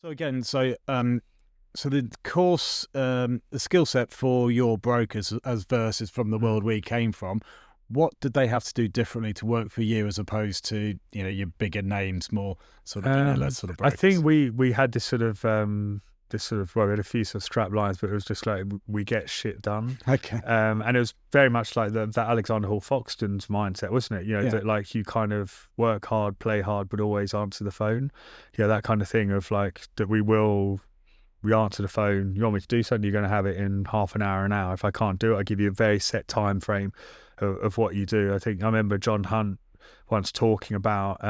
So again, so the course, the skill set for your brokers as versus from the world we came from, what did they have to do differently to work for you as opposed to, your bigger names, more sort of vanilla sort of I brokers? think we had this sort of well, we had a few sort of strap lines, but it was just like we get shit done. Okay. And it was very much like that Alexander Hall Foxton's mindset, wasn't it? Yeah. That like you kind of work hard, play hard, but always answer the phone. Yeah, that kind of thing of like that we answer the phone. You want me to do something, you're going to have it in half an hour. If I can't do it, I give you a very set time frame of what you do. I remember John Hunt once talking about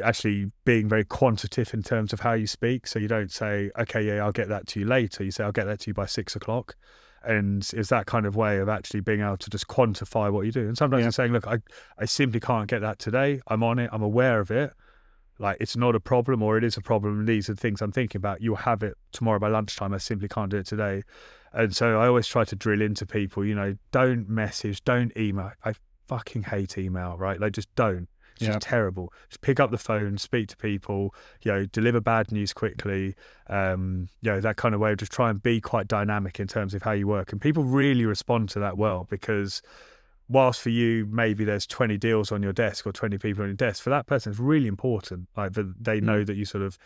actually being very quantitative in terms of how you speak. So you don't say, okay, yeah, I'll get that to you later. You say, I'll get that to you by 6 o'clock. And it's that kind of way of actually being able to just quantify what you do. And sometimes Yeah. you're saying, look, I simply can't get that today. I'm on it. I'm aware of it. Like, it's not a problem, or it is a problem. These are the things I'm thinking about. You'll have it tomorrow by lunchtime. I simply can't do it today. And so I always try to drill into people, don't message, don't email. I fucking hate email, right? Like, just don't. It's Yeah. just terrible. Just pick up the phone, speak to people, deliver bad news quickly. That kind of way of just try and be quite dynamic in terms of how you work. And people really respond to that well, because whilst for you, maybe there's 20 deals on your desk or 20 people on your desk, for that person, it's really important. Like, that they know that you sort of,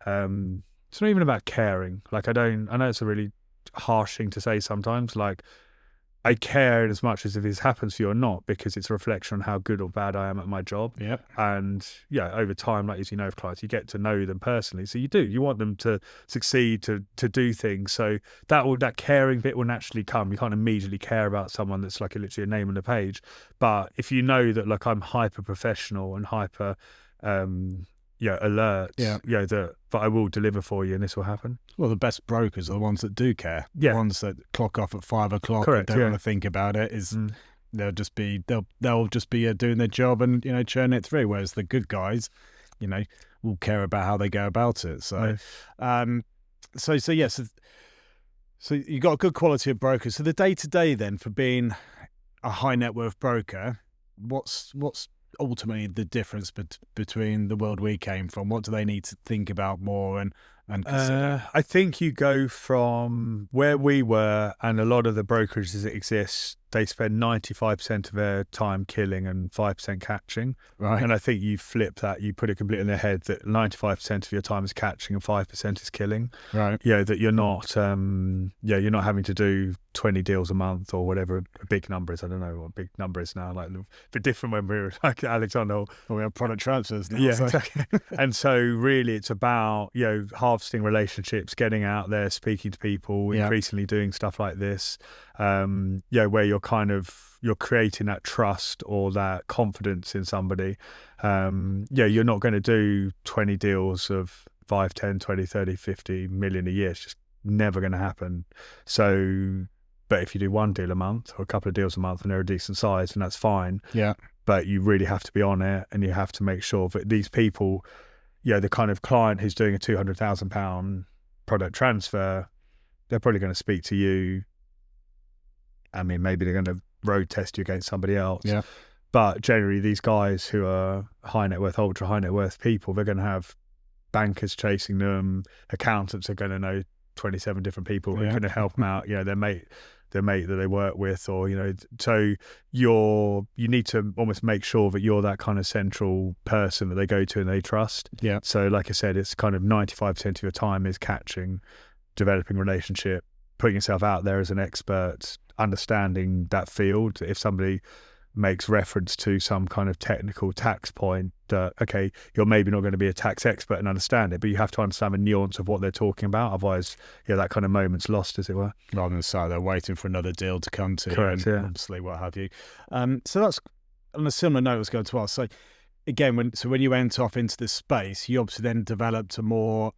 it's not even about caring. Like, I know it's a really harsh thing to say sometimes. Like, I care as much as if this happens for you or not, because it's a reflection on how good or bad I am at my job. Yep. And over time, like, as you know, of clients, you get to know them personally. So you want them to succeed, to do things. So that caring bit will naturally come. You can't immediately care about someone that's like literally a name on the page. But if you know that, like, I'm hyper professional and hyper alert, but I will deliver for you and this will happen. Well, the best brokers are the ones that do care. Yeah. The ones that clock off at 5 o'clock Correct, and don't yeah. want to think about it. They'll just be doing their job and churn it through. Whereas the good guys, will care about how they go about it. So, Nice. So you got a good quality of brokers. So the day to day then for being a high net worth broker, what's ultimately the difference between the world we came from? What do they need to think about more and consider? I think you go from where we were, and a lot of the brokerages that exist, they spend 95% of their time killing and 5% catching. Right. And I think you flip that, you put it completely in their head that 95% of your time is catching and 5% is killing. Right. That you're not, you're not having to do 20 deals a month or whatever a big number is. I don't know what a big number is now. Like, a bit different when we were like Alexander. Well, we have product transfers now. Yeah, so. exactly. And so really it's about, harvesting relationships, getting out there, speaking to people, increasingly doing stuff like this, where you're creating that trust or that confidence in somebody. You're not going to do 20 deals of 5, 10, 20, 30, 50 million a year. It's just never going to happen. So, but if you do one deal a month or a couple of deals a month and they're a decent size, then that's fine. Yeah. But you really have to be on it, and you have to make sure that these people, the kind of client who's doing a £200,000 product transfer, they're probably going to speak to you. I mean, maybe they're going to road test you against somebody else. Yeah. But generally, these guys who are high net worth, ultra high net worth people, they're going to have bankers chasing them. Accountants are going to know 27 different people who are going to help them out. Their mate that they work with, or so you need to almost make sure that you're that kind of central person that they go to and they trust. Yeah. So like I said, it's kind of 95% of your time is catching, developing relationship, putting yourself out there as an expert, understanding that field. If somebody makes reference to some kind of technical tax point, okay, you're maybe not going to be a tax expert and understand it, but you have to understand the nuance of what they're talking about. Otherwise, that kind of moment's lost, as it were. Rather than so they're waiting for another deal to come to. Correct, and yeah. obviously what have you. So that's on a similar note I was going to ask. So again, when you went off into this space, you obviously then developed a more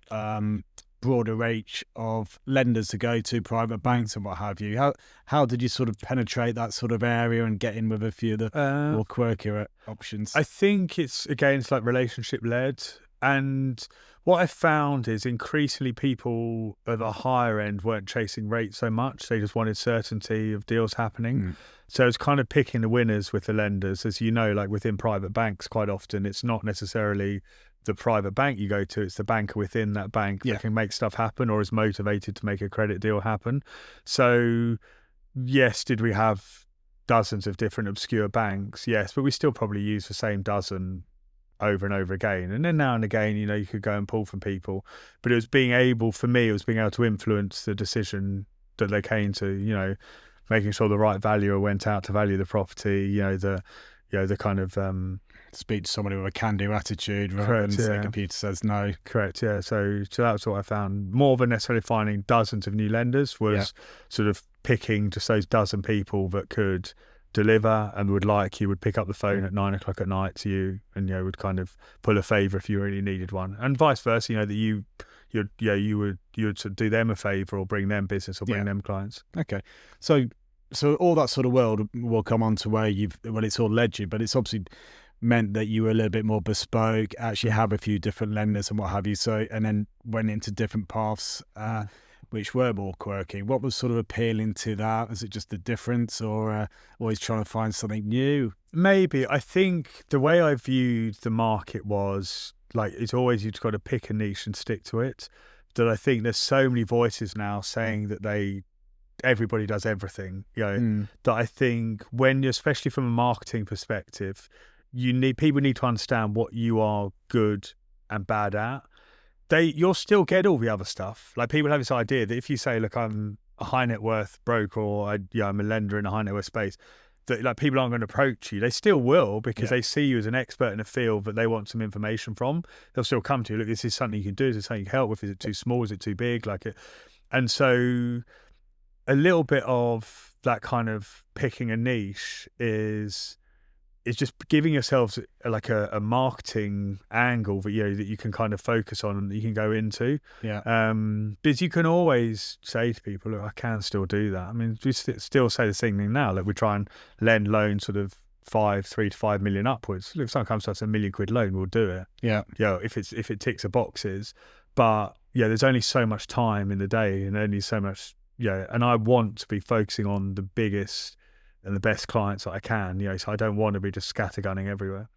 broader range of lenders to go to, private banks and what have you. How did you sort of penetrate that sort of area and get in with a few of the more quirkier options? I think it's like relationship led. And what I found is increasingly people at the higher end weren't chasing rates so much. They just wanted certainty of deals happening. So it's kind of picking the winners with the lenders. As you know, like within private banks, quite often it's not necessarily the private bank you go to, it's the banker within that bank that can make stuff happen or is motivated to make a credit deal happen. So yes, did we have dozens of different obscure banks? Yes, but we still probably use the same dozen over and over again. And then now and again, you could go and pull from people. But it was being able to influence the decision that they came to, making sure the right valuer went out to value the property, the kind of speak to somebody with a can-do attitude rather correct, than the computer says no. Correct, yeah. So that's what I found. More than necessarily finding dozens of new lenders was sort of picking just those dozen people that could deliver and would pick up the phone at 9 o'clock at night to you and would kind of pull a favour if you really needed one, and vice versa. That you would sort of do them a favour or bring them business or bring them clients. Okay, so all that sort of world will come on to where it's all led you, but it's obviously meant that you were a little bit more bespoke, actually have a few different lenders and what have you. So, and then went into different paths, which were more quirky. What was sort of appealing to that? Was it just the difference, or always trying to find something new? Maybe. I think the way I viewed the market was like, it's always, you've got to pick a niche and stick to it. That I think there's so many voices now saying that everybody does everything, that I think especially from a marketing perspective, people need to understand what you are good and bad at. You'll still get all the other stuff. Like, people have this idea that if you say, look, I'm a high net worth broker, or I'm a lender in a high net worth space, that like people aren't going to approach you. They still will, because they see you as an expert in a field that they want some information from. They'll still come to you. Look, this is something you can do. Is it something you can help with? Is it too small? Is it too big? And so a little bit of that kind of picking a niche is just giving yourselves like a marketing angle that that you can kind of focus on and that you can go into. Because you can always say to people, look, I can still do that. I mean, we still say the same thing now. Like, we try and lend loans sort of 3 to 5 million upwards. If someone comes to us, £1 million loan, we'll do it. If it ticks the boxes. But there's only so much time in the day, and only so much. And I want to be focusing on the biggest and the best clients that I can, so I don't want to be just scattergunning everywhere.